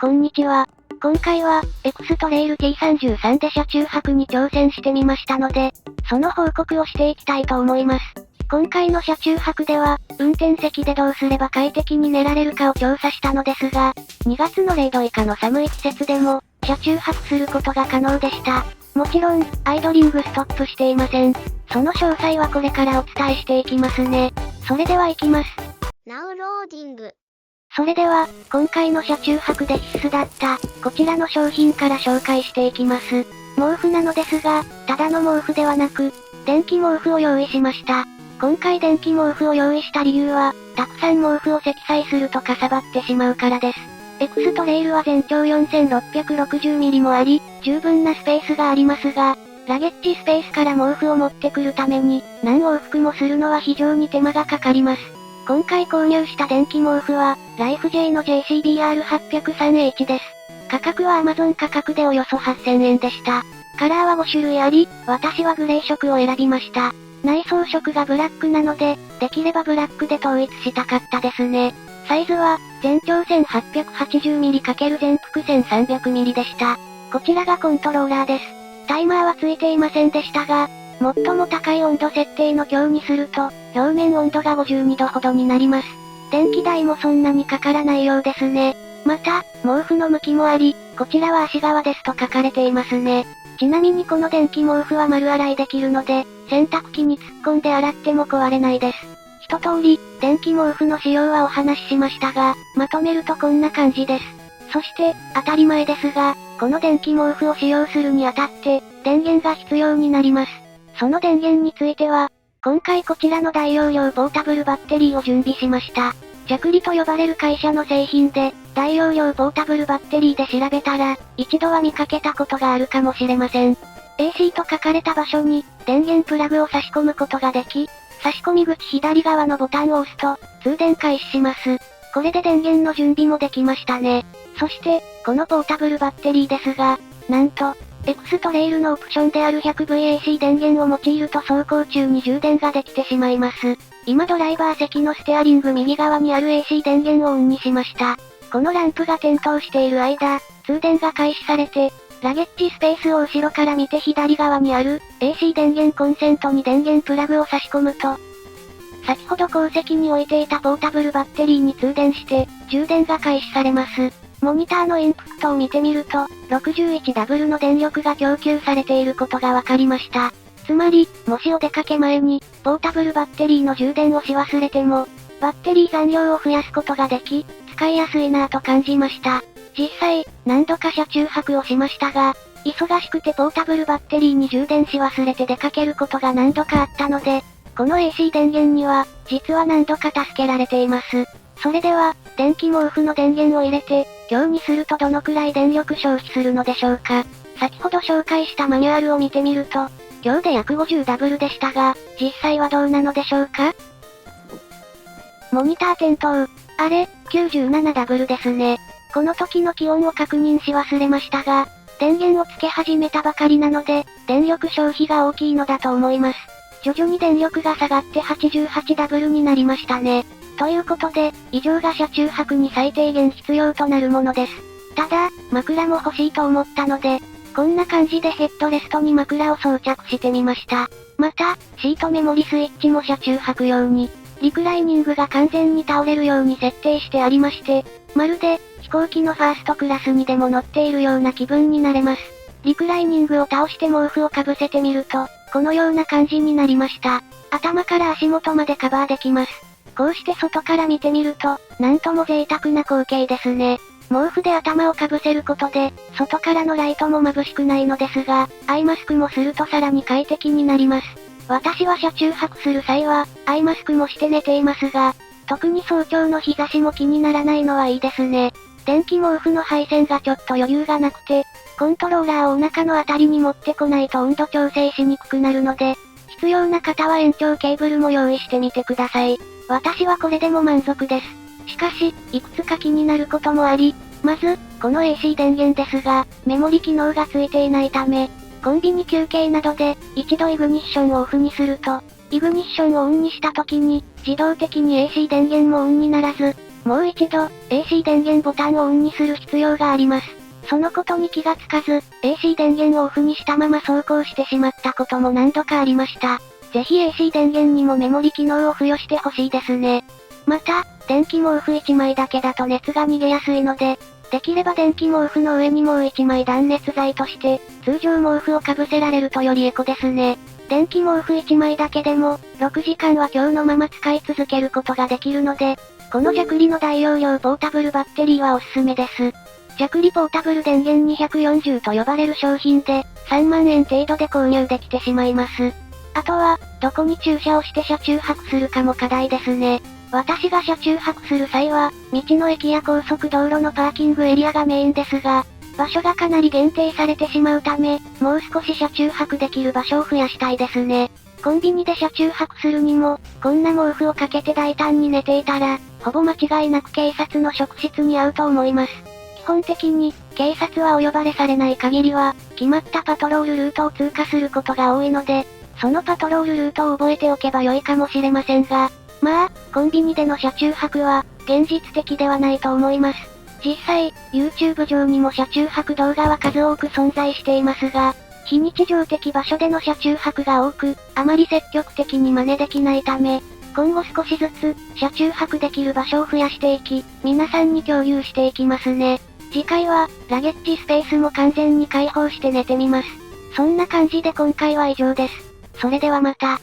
こんにちは。今回は、エクストレイル T33 で車中泊に挑戦してみましたので、その報告をしていきたいと思います。今回の車中泊では、運転席でどうすれば快適に寝られるかを調査したのですが、2月の0度以下の寒い季節でも、車中泊することが可能でした。もちろん、アイドリングストップしていません。その詳細はこれからお伝えしていきますね。それでは行きます。Now loading。それでは、今回の車中泊で必須だった、こちらの商品から紹介していきます。毛布なのですが、ただの毛布ではなく、電気毛布を用意しました。今回電気毛布を用意した理由は、たくさん毛布を積載するとかさばってしまうからです。エクストレイルは全長 4660mm もあり、十分なスペースがありますが、ラゲッジスペースから毛布を持ってくるために、何往復もするのは非常に手間がかかります。今回購入した電気毛布は、ライフ J の JCBR803H です。価格は Amazon 価格でおよそ8000円でした。カラーは5種類あり、私はグレー色を選びました。内装色がブラックなので、できればブラックで統一したかったですね。サイズは、全長 1880mm× 全幅 1300mm でした。こちらがコントローラーです。タイマーはついていませんでしたが、最も高い温度設定の強にすると、表面温度が52度ほどになります。電気代もそんなにかからないようですね。また、毛布の向きもあり、こちらは足側ですと書かれていますね。ちなみにこの電気毛布は丸洗いできるので、洗濯機に突っ込んで洗っても壊れないです。一通り、電気毛布の仕様はお話ししましたが、まとめるとこんな感じです。そして、当たり前ですが、この電気毛布を使用するにあたって、電源が必要になります。その電源については、今回こちらの大容量ポータブルバッテリーを準備しました。ジャクリと呼ばれる会社の製品で、大容量ポータブルバッテリーで調べたら、一度は見かけたことがあるかもしれません。AC と書かれた場所に、電源プラグを差し込むことができ、差し込み口左側のボタンを押すと、通電開始します。これで電源の準備もできましたね。そして、このポータブルバッテリーですが、なんと、エクストレイルのオプションである 100VAC 電源を用いると走行中に充電ができてしまいます。今ドライバー席のステアリング右側にある AC 電源をオンにしました。このランプが点灯している間、通電が開始されて、ラゲッジスペースを後ろから見て左側にある AC 電源コンセントに電源プラグを差し込むと、先ほど後席に置いていたポータブルバッテリーに通電して、充電が開始されます。モニターのインプットを見てみると、61W の電力が供給されていることがわかりました。つまり、もしお出かけ前に、ポータブルバッテリーの充電をし忘れても、バッテリー残量を増やすことができ、使いやすいなぁと感じました。実際、何度か車中泊をしましたが、忙しくてポータブルバッテリーに充電し忘れて出かけることが何度かあったので、この AC 電源には、実は何度か助けられています。それでは、電気毛布の電源を入れて、強にするとどのくらい電力消費するのでしょうか。先ほど紹介したマニュアルを見てみると、強で約 50W でしたが、実際はどうなのでしょうか。モニター点灯。あれ、97W ですね。この時の気温を確認し忘れましたが、電源をつけ始めたばかりなので、電力消費が大きいのだと思います。徐々に電力が下がって 88W になりましたね。ということで、以上が車中泊に最低限必要となるものです。ただ、枕も欲しいと思ったので、こんな感じでヘッドレストに枕を装着してみました。また、シートメモリスイッチも車中泊用に、リクライニングが完全に倒れるように設定してありまして、まるで、飛行機のファーストクラスにでも乗っているような気分になれます。リクライニングを倒して毛布をかぶせてみると、このような感じになりました。頭から足元までカバーできます。こうして外から見てみると、なんとも贅沢な光景ですね。毛布で頭をかぶせることで、外からのライトも眩しくないのですが、アイマスクもするとさらに快適になります。私は車中泊する際は、アイマスクもして寝ていますが、特に早朝の日差しも気にならないのはいいですね。電気毛布の配線がちょっと余裕がなくて、コントローラーをお腹のあたりに持ってこないと温度調整しにくくなるので、必要な方は延長ケーブルも用意してみてください。私はこれでも満足です。しかし、いくつか気になることもあり、まず、この AC 電源ですが、メモリ機能がついていないため、コンビニ休憩などで、一度イグニッションをオフにすると、イグニッションをオンにした時に、自動的に AC 電源もオンにならず、もう一度、AC 電源ボタンをオンにする必要があります。そのことに気がつかず、AC 電源をオフにしたまま走行してしまったことも何度かありました。ぜひ AC 電源にもメモリ機能を付与してほしいですね。また、電気毛布1枚だけだと熱が逃げやすいので、できれば電気毛布の上にもう1枚断熱材として、通常毛布をかぶせられるとよりエコですね。電気毛布1枚だけでも、6時間は今日のまま使い続けることができるので、この弱離の大容量ポータブルバッテリーはおすすめです。弱離ポータブル電源240と呼ばれる商品で、3万円程度で購入できてしまいます。あとは、どこに駐車をして車中泊するかも課題ですね。私が車中泊する際は、道の駅や高速道路のパーキングエリアがメインですが、場所がかなり限定されてしまうため、もう少し車中泊できる場所を増やしたいですね。コンビニで車中泊するにも、こんな毛布をかけて大胆に寝ていたら、ほぼ間違いなく警察の職質に遭うと思います。基本的に、警察はお呼ばれされない限りは、決まったパトロールルートを通過することが多いので、そのパトロールルートを覚えておけば良いかもしれませんが、まあ、コンビニでの車中泊は、現実的ではないと思います。実際、YouTube 上にも車中泊動画は数多く存在していますが、非日常的場所での車中泊が多く、あまり積極的に真似できないため、今後少しずつ、車中泊できる場所を増やしていき、皆さんに共有していきますね。次回は、ラゲッジスペースも完全に開放して寝てみます。そんな感じで今回は以上です。それではまた。